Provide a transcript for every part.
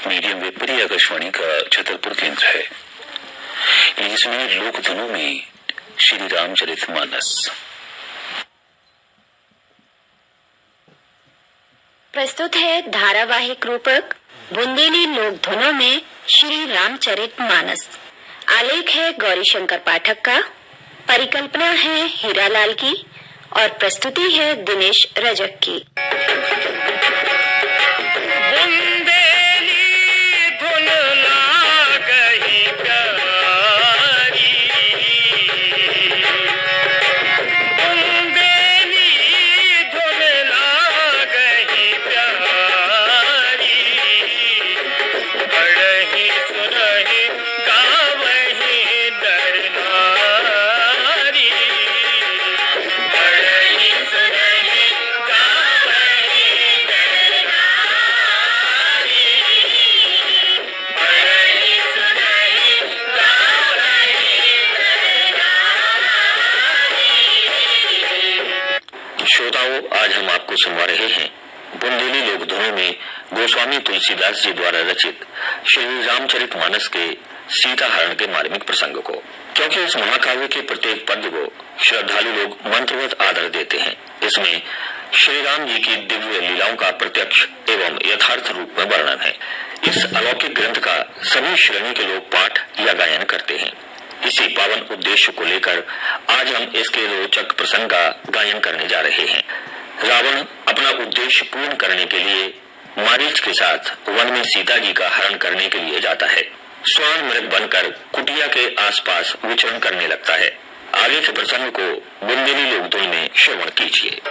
Medium wave पर आकाशवाणी का छतरपुर केंद्र है। इसमें लोक धनों में श्री रामचरितमानस। प्रस्तुत है धारावाहिक रूपक बुंदेली लोक धुनों में श्री रामचरितमानस। आलेख है गौरीशंकर पाठक का, परिकल्पना है हीरालाल की और प्रस्तुति है दिनेश रजक की। श्रोताओं, आज हम आपको सुनवा रहे हैं बुंदेली लोक धुनों में गोस्वामी तुलसीदास जी द्वारा रचित श्री रामचरितमानस के सीता हरण के मार्मिक प्रसंग को। क्योंकि इस महाकाव्य के प्रत्येक पद को श्रद्धालु लोग मंत्रवत आदर देते हैं, इसमें श्री राम जी की दिव्य लीलाओं का प्रत्यक्ष एवं यथार्थ रूप में वर्णन है। इस अलौकिक ग्रंथ का सभी श्रेणी के लोग पाठ या गायन करते हैं। इसी पावन उद्देश्य को लेकर आज हम इसके रोचक प्रसंग का गायन करने जा रहे हैं। रावण अपना उद्देश्य पूर्ण करने के लिए मारीच के साथ वन में सीता जी का हरण करने के लिए जाता है। स्वर्ण मृग बनकर कुटिया के आसपास विचरण करने लगता है। आगे के प्रसंग को बुंदेली लोक धुन में श्रवण कीजिए।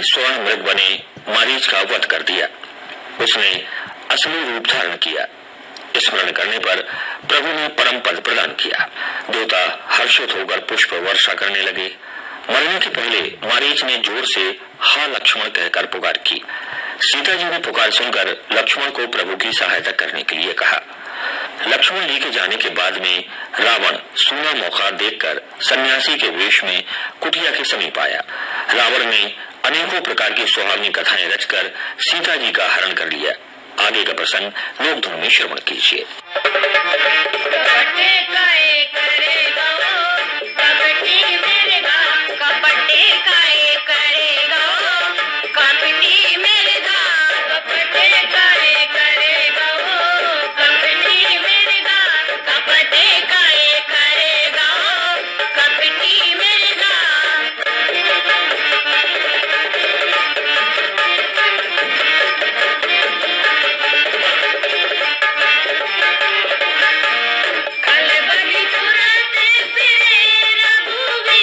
स्वर्ण मृग बने मारीच का वध कर दिया। उसने असली रूप धारण किया। स्मरण करने पर प्रभु ने परम पद प्रदान किया। देवता हर्षित होकर पुष्प वर्षा करने लगे। मरने के पहले मारीच ने जोर से हा लक्ष्मण कहकर पुकार की। सीता जी ने पुकार सुनकर लक्ष्मण को प्रभु की सहायता करने के लिए कहा। लक्ष्मण जी के जाने के बाद में रावण सूना मौका देखकर सन्यासी के वेश में कुटिया के समीप आया। रावण ने अनेकों प्रकार की सुहावनी कथाएं रचकर सीता जी का हरण कर लिया। आगे का प्रसंग लोक धुन में श्रवण कीजिए। कल बड़ी तुरंत फिरे रघुवीर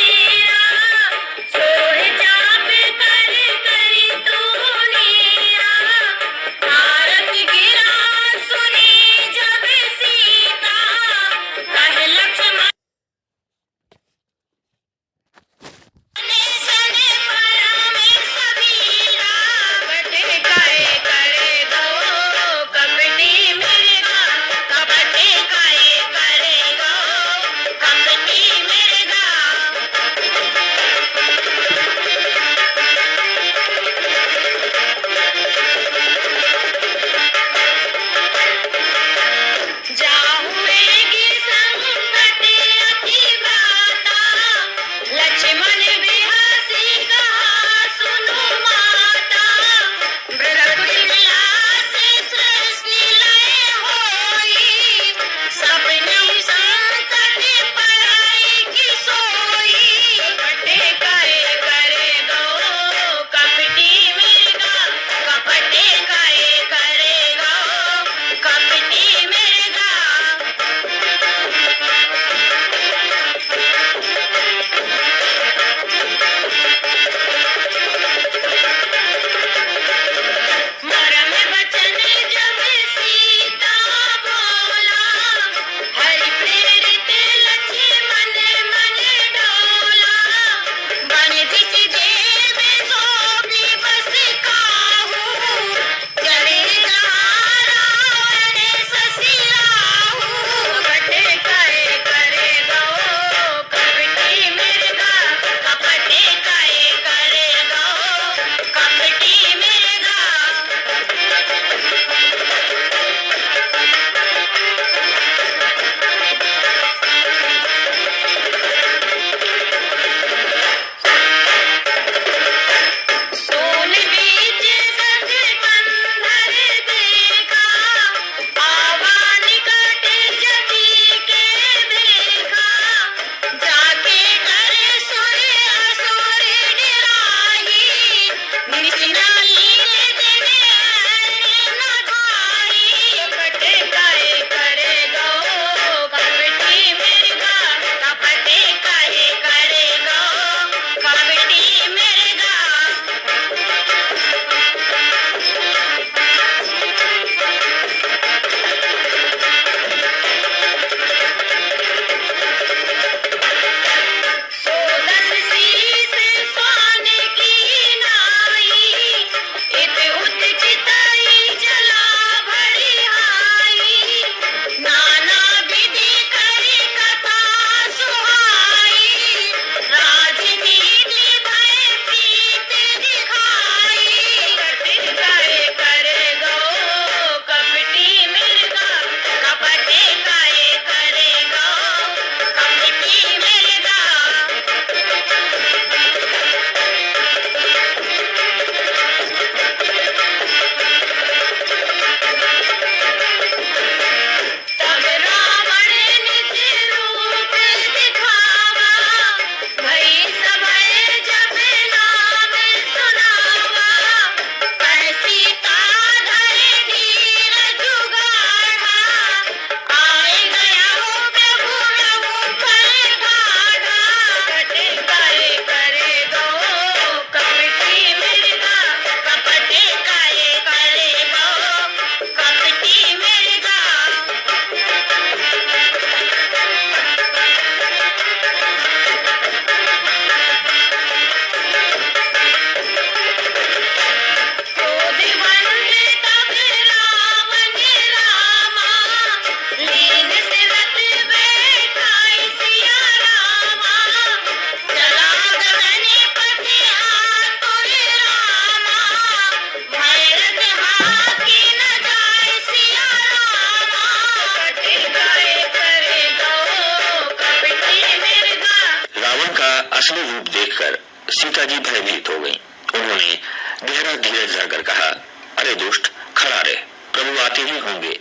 असली रूप देखकर सीता जी भयभीत हो गईं। उन्होंने गहरा धीरज धरकर कहा, अरे दुष्ट, खड़ा रहे, प्रभु आते ही होंगे,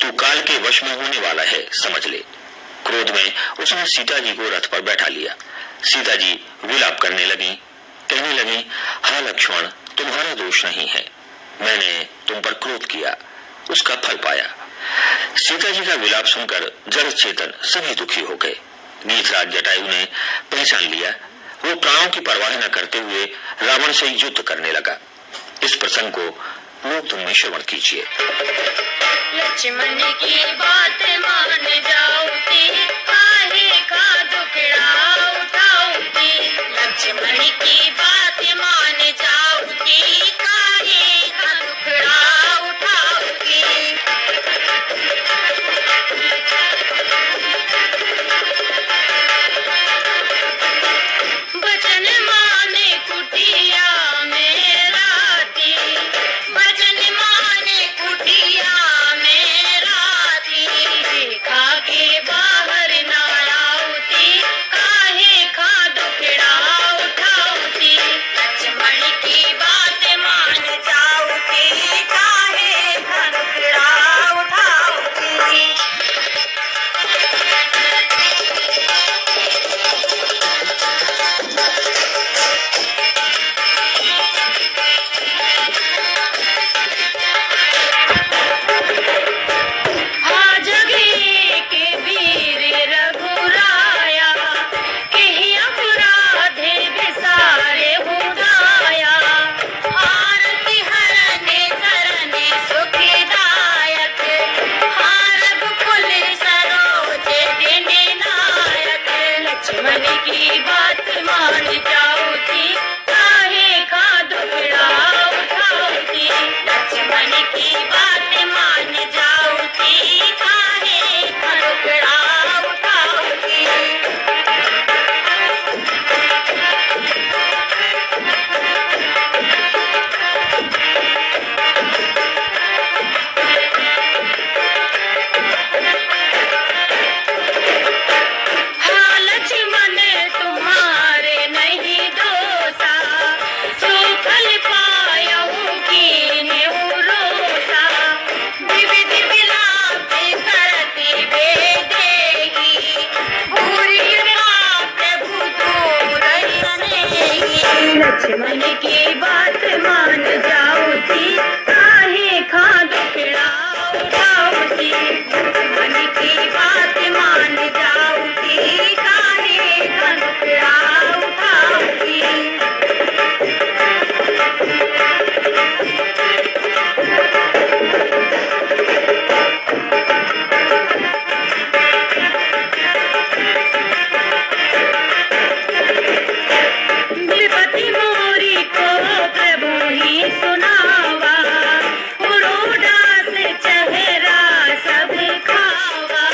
तू काल के वश में होने वाला है, समझ ले। क्रोध में उसने सीता जी को रथ पर बैठा लिया। सीता जी विलाप करने लगी, कहने लगी, हाँ लक्ष्मण, तुम्हारा दोष नहीं है, मैंने तुम पर क्रोध किया, उसका फल पाया। सीता जी का विलाप सुनकर जड़ चेतन सभी दुखी हो गए। गीतराज जटायु ने पहचान लिया। वो प्राणों की परवाह न करते हुए रावण से युद्ध करने लगा। इस प्रसंग को लोक धुन में श्रवण कीजिए। लक्ष्मण की बात मान जाऊती, काहे का दुखड़ा उठाऊती। लक्ष्मण की बात मान जाऊती, काहे का दुखड़ा उठाऊती। बचन माने कुटिया में राती, बचन माने कुटिया में राती। देखा के बाहर ना आऊती, काहे का दुखड़ा उठाऊती। लक्ष्मण की बात मान जाऊती, काहे का दुखड़ा उठाऊती। लक्ष्मण की बात मान जाऊती, काहे का दुखड़ा उठाऊती। लक्ष्मण की बात मान जाऊती, काहे का दुखड़ा उठाऊती। हाँ लक्ष्मण तुम्हारे नहीं दोसा, सूखल पायऊ कीने उरोसा। विविध विलाप करती बेदेगी, भूरी रात प्रभु दूर रहेगी। लक्ष्मण की बात मान जाऊती, काहे का दुखड़ा उठाऊती। लक्ष्मण की बात मान जाऊती, काहे का दुखड़ा उठाऊती। विपत्ति मोरी को प्रभु ही सुनावा, उड़ोडास चेहरा सब खावा।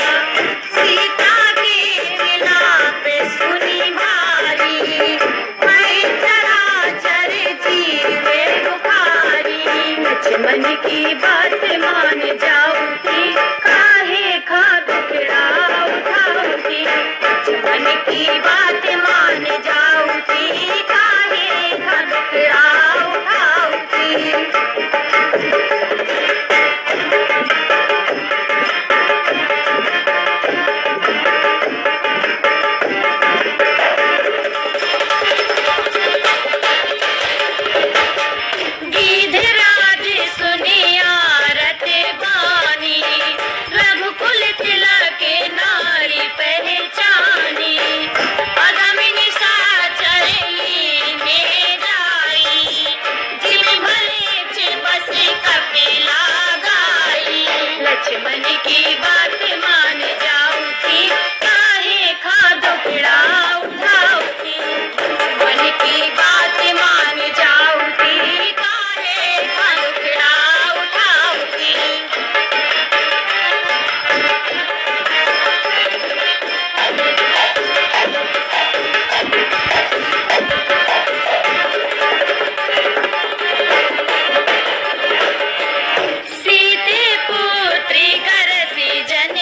सीता के विलाप सुनी भारी, मैं चराचर जीवे बुखारी। लक्ष्मण की बात मान जाऊती, काहे का दुखड़ा उठाऊती। लक्ष्मण की बात मान जाऊती, काहे का दुखड़ा उठाऊती। गीधराज सुनिया रत बानी, रघुकुल तिलक नारी पहचानी। अदमिन साचर लीने जाई, जिम भले चे बस कपिला गाई। लक्ष्मण की बात मान जाऊती, काहे का दुखड़ा उठाऊती। लक्ष्मण की बात मान जाऊती, काहे का दुखड़ा उठाऊती। सीते पुत्री करसी जन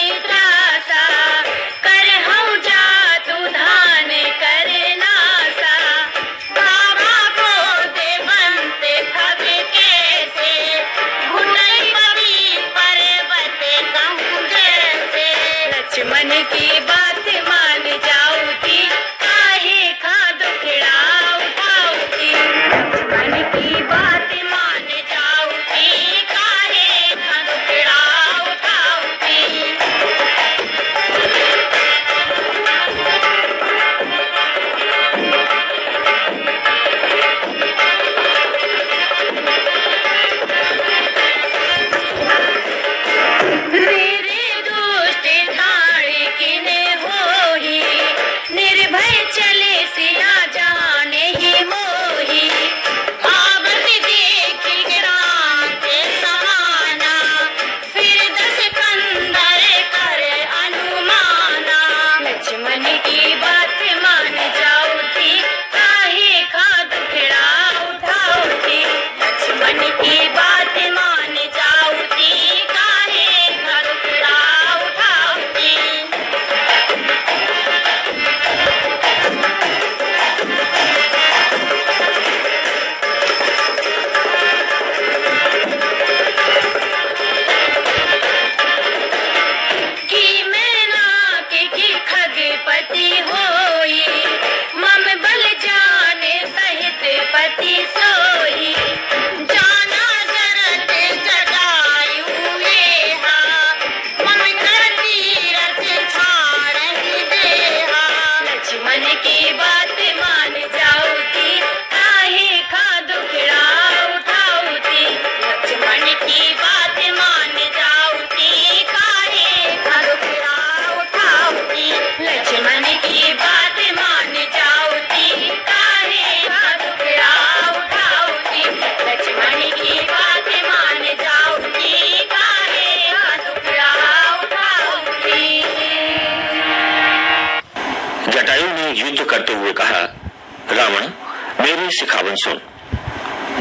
रावण सुन,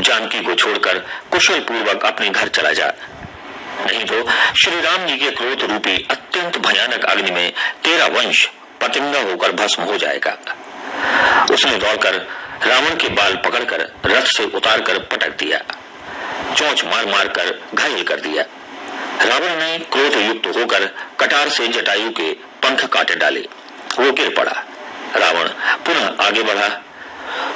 जानकी को छोड़कर कुशल पूर्वक अपने घर चला जा, नहीं तो श्री राम जी के क्रोध रूपी अत्यंत भयानक अग्नि में तेरा वंश पतिंगा होकर भस्म हो जाएगा। उसने दौड़कर रावण के बाल पकड़कर रथ से उतारकर पटक दिया, चोंच मार मार कर घायल कर दिया। रावण ने क्रोध युक्त होकर कटार से जटायु के पंख काट डाले, वो गिर पड़ा। रावण पुनः आगे बढ़ा।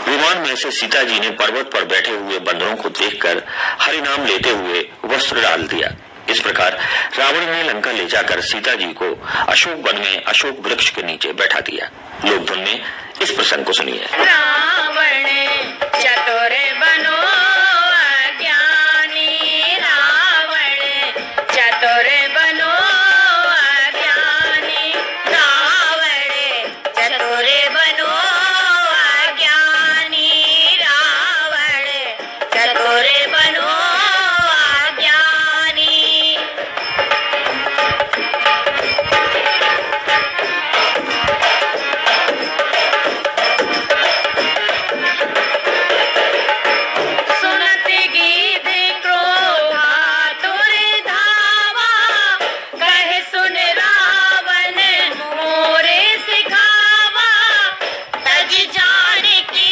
विमान में से सीता जी ने पर्वत पर बैठे हुए बंदरों को देखकर हरि नाम लेते हुए वस्त्र डाल दिया। इस प्रकार रावण ने लंका ले जाकर सीता जी को अशोक वन में अशोक वृक्ष के नीचे बैठा दिया। लोक धुन में इस प्रसंग को सुनिए। रावण चतुर बनो अज्ञानी, रावण चतुर बनो अज्ञानी, रावण चतुर बनो अज्ञानी, रावण चतुर बनो अज्ञानी। सुनत गीत क्रोधातुर धावा, कहे सुन रावण मोरे सिखावा। तज जानकी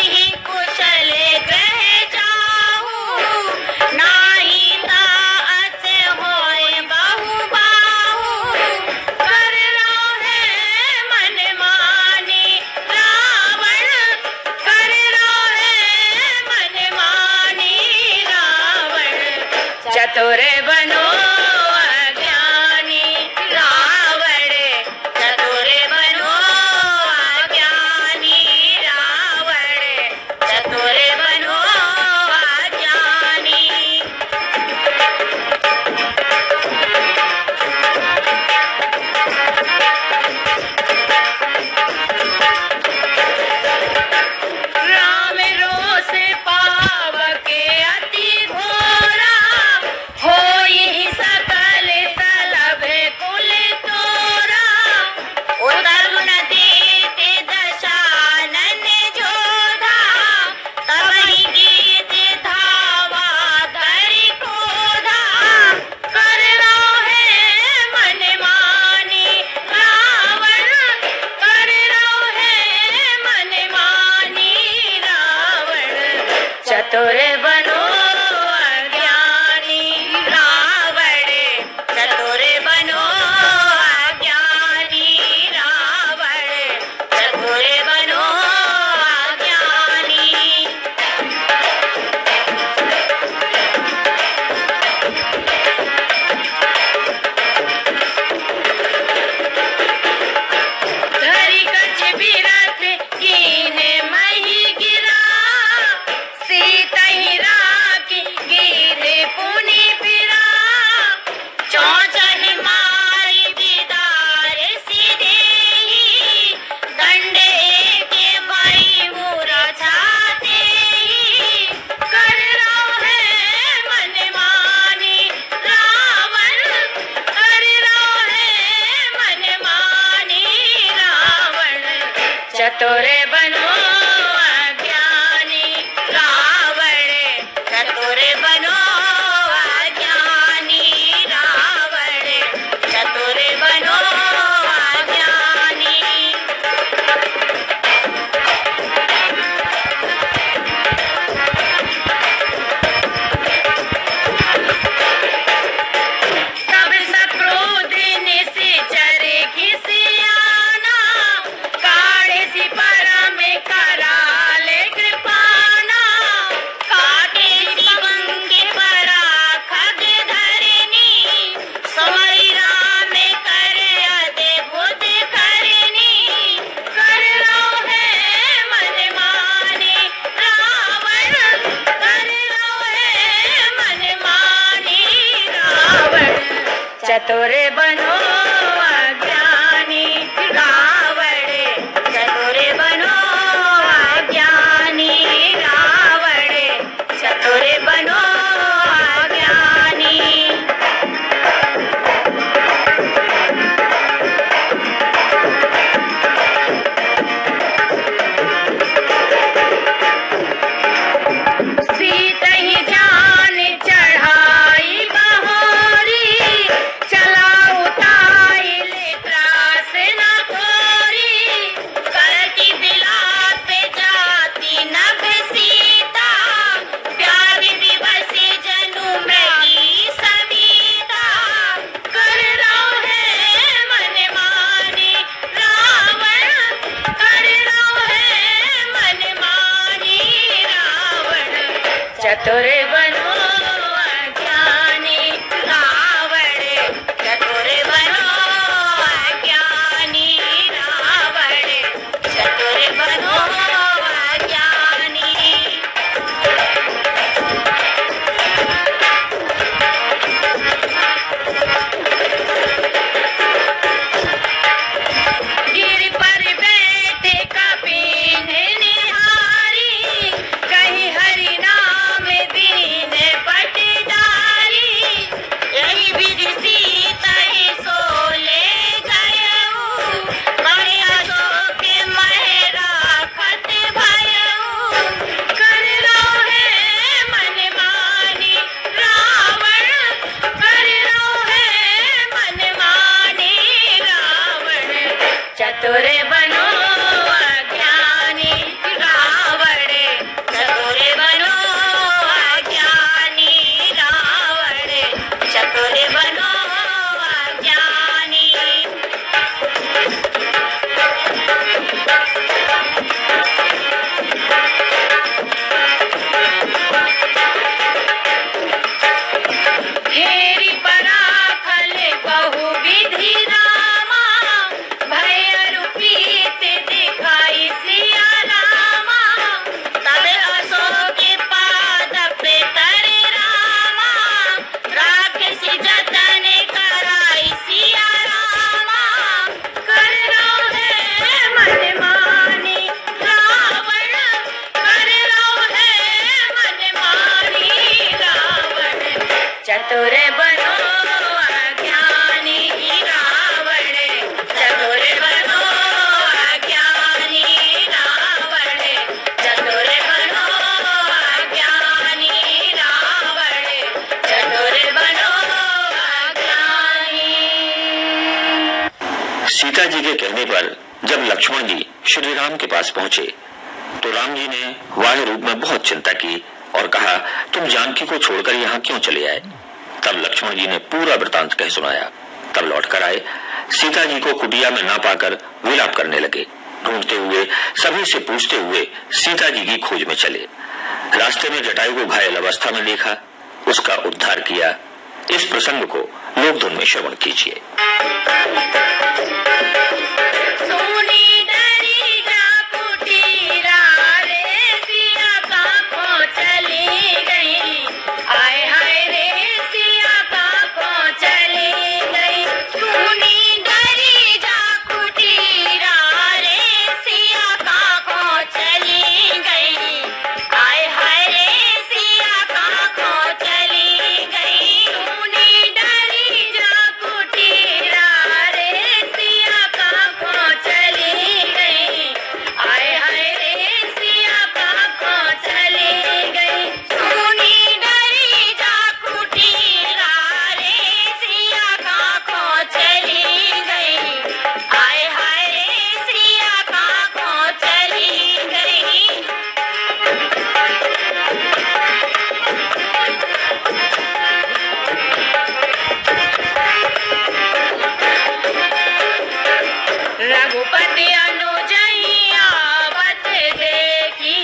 कुशल ग्रह जाहू, नाही ताअस होय बहु बाहू। कर रोहे मन मानी रावण, कर रोहे मन मानी रावण। चतुर बनो अज्ञानी, रावण चतुर बनो अज्ञानी, रावण चतुर बनो अज्ञानी। राम रोष पावके अति घोरा, होई सकल तलब कुल तोरा। उतर नदी ते दशानन जोधा, तबहि गीत धावा धरि क्रोधा। कर रोहे मन मानी रावण, कर रोहे मन मानी रावण। चतुर बनो अज्ञानी, रावण चतुर बनो अज्ञानी, रावण चतुर बनो अज्ञानी। धरि कछ बिरथ कीन्हे मही गिरा, सीतहि राखी गिरे पुनि फिरा। चौचहि मारि दीदार सिदेहि, दंड एके मयूर छातेहि। कर रोहे मन मानी रावण, कर रोहे मन मानी रावण। चतुर बनो अज्ञानी, रावण चतुर बनो अज्ञानी, रावण चतुर बनो अज्ञानी। तब सक्रोध निशिचर खिसियाना, काढ़े सि परम कराल कृपाना। काटे सि बंगे परा खग धरनी, समरि राम करे अद्भुत करनी। कर रोहे मन मानी रावण, कर रोहे मन मानी रावण। चतुर बनो अज्ञानी, रावण चतुर बनो अज्ञानी, रावण चतुर बनो अज्ञानी। चतुर बनो अज्ञानी रावण, चतुर बनो अज्ञानी रावण, चतुर बनो अज्ञानी। गिर पर बैठे कपीन निहारी, कहीं हरि नाम दीन पटदारी। यही विधि सीता ही सो ले गयऊ, बड़े अशोक महरा खत भयऊ। कर लो है मनमानी रावण, कर लो है मनमानी रावण, चतुर बनो अज्ञानी रावण, चतुर बनो अज्ञानी रावण, चतुर बनो अज्ञानी। हेरी पराखल बहुविधि रामा, भय रूपीत दिखाई सिया रामा। तब अशोक पाद पे तरे रामा, राक्षसी जतन कराई सिया रामा। कर लो है मनमानी रावण, कर लो है मनमानी रावण, चतुर बनो अज्ञानी रावण, चतुर बनो अज्ञानी रावण, चतुर बनो अज्ञानी रावण, चतुर बनो अज्ञानी। सीता जी के कहने पर जब लक्ष्मण जी श्री राम के पास पहुंचे तो राम जी ने वाह्य रूप में बहुत चिंता की और कहा, तुम जानकी को छोड़कर यहाँ क्यों चले आए? तब लक्ष्मण जी ने पूरा वृतांत कह सुनाया। तब लौटकर आए, सीता जी को कुटिया में ना पाकर विलाप करने लगे। ढूंढते हुए, सभी से पूछते हुए सीता जी की खोज में चले। रास्ते में जटायु को घायल अवस्था में देखा, उसका उद्धार किया। इस प्रसंग को लोकधुन में श्रवण कीजिए। सुनी डरी जा कुटीरा रे, सिया काखों चली गई। आय हाय रे सिया काखों चली गई। सुनी डरी जा कुटीरा रे, सिया काखों चली गई। आय हाय रे सिया काखों चली गई। सुनी डरी जा कुटीरा रे, सिया काखों चली गई। आय हाय रे सिया काखों चली गई। सुनी डरी जा कुटीरा रे, सिया काखों चली गई। आय हाय रे सिया काखों चली गई। रघुपति अनुजैया बत देखी,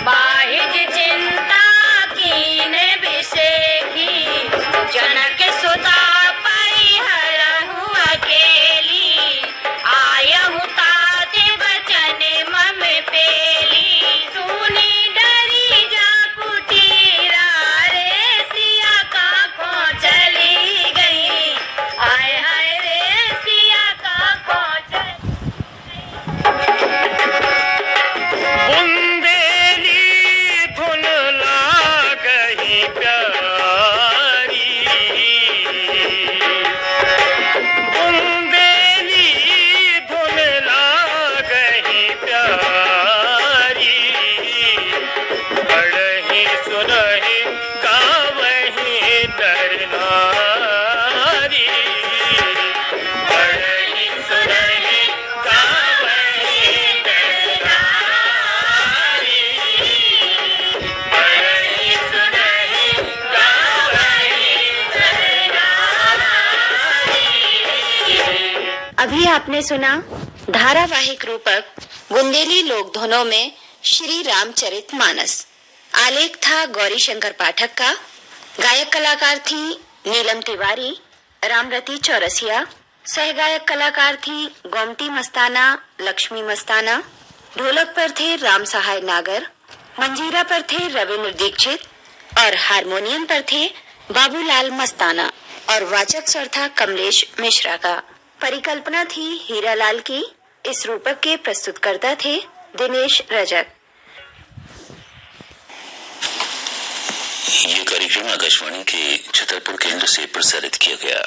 बाहिज चिंता कीन बिसेखी। जनक सुता परिहरहु अकेली, आयहु तात बचन मम पेली। सुनी डरी जा कुटीरा रे, सिया काखों चली गई। आय हाय रे सिया काखों चली। बुंदेली धुन लागही प्यारी, बुंदेली धुन लागही प्यारी। पढ़ही सुनहि गावही नर नारी, पढ़ही सुनहि गावही नर नारी, पढ़ही सुनहि गावही नर नारी। अभी आपने सुना धारावाहिक रूपक बुंदेली लोकधुनों में श्री रामचरितमानस। आलेख था गौरी शंकर पाठक का। गायक कलाकार थी नीलम तिवारी, रामरती चौरसिया। सहगायक कलाकार थी गोमती मस्ताना, लक्ष्मी मस्ताना। ढोलक पर थे राम सहाय नागर, मंजीरा पर थे रविंद्र दीक्षित और हारमोनियम पर थे बाबूलाल मस्ताना और वाचक स्वर था कमलेश मिश्रा का। परिकल्पना थी हीरालाल की। इस रूपक के प्रस्तुतकर्ता थे दिनेश रजक। ये कार्यक्रम आकाशवाणी के छतरपुर केंद्र से प्रसारित किया गया।